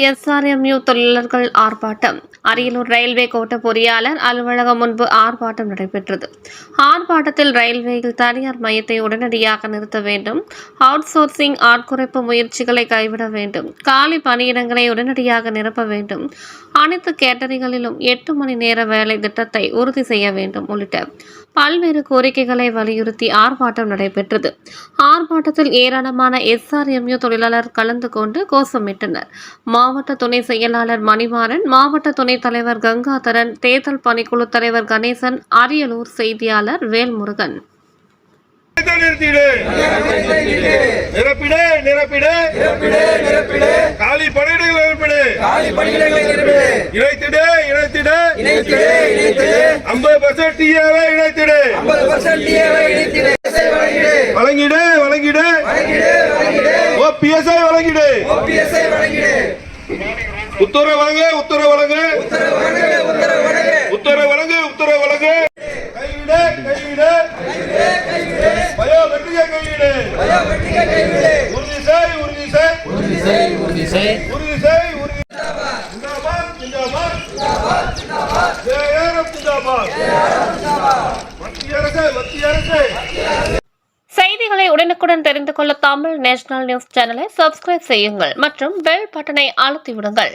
SRMU தொழிலாளர்கள் ஆர்ப்பாட்டம். Ariyalur railway கோட்ட பொறியாளர் அலுவலகம் முன்பு ஆர்ப்பாட்டம் நடைபெற்றது. ஆர்ப்பாட்டத்தில் ரயில்வேயில் தனியார் மையத்தை உடனடியாக நிறுத்த வேண்டும், அவுட் சோர்சிங் ஆட்குறைப்பு முயற்சிகளை கைவிட வேண்டும், காலி பணியிடங்களை உடனடியாக நிரப்ப வேண்டும், அனைத்து கேட்டரிகளிலும் 8 மணி நேர வேலை திட்டத்தை உறுதி செய்ய வேண்டும் உள்ளிட்ட பல்வேறு கோரிக்கைகளை வலியுறுத்தி ஆர்ப்பாட்டம் நடைபெற்றது. ஆர்ப்பாட்டத்தில் ஏராளமான SRMU தொழிலாளர் கலந்து கொண்டு கோஷமிட்டனர். மாவட்ட துணை செயலாளர் மணிமாறன், மாவட்ட துணைத் தலைவர் கங்காதரன், தேர்தல் பணிக்குழு தலைவர் கணேசன், அரியலூர் செய்தியாளர் வேல்முருகன். காலி பணியிடங்களை 50% டிஏவை இணைத்திடு. வழங்கிடு OPSஐ வழங்கிடு. உத்தரவு வழங்கு. கைவிடு. பயோ வெற்றியை கைவிடு. உறுதி செய். செய்திகளை உடனுக்குடன் தெரிந்து கொள்ள தமிழ் நேஷனல் நியூஸ் சேனலை சப்ஸ்கிரைப் செய்யுங்கள் மற்றும் பெல் பட்டனை அழுத்தி விடுங்கள்.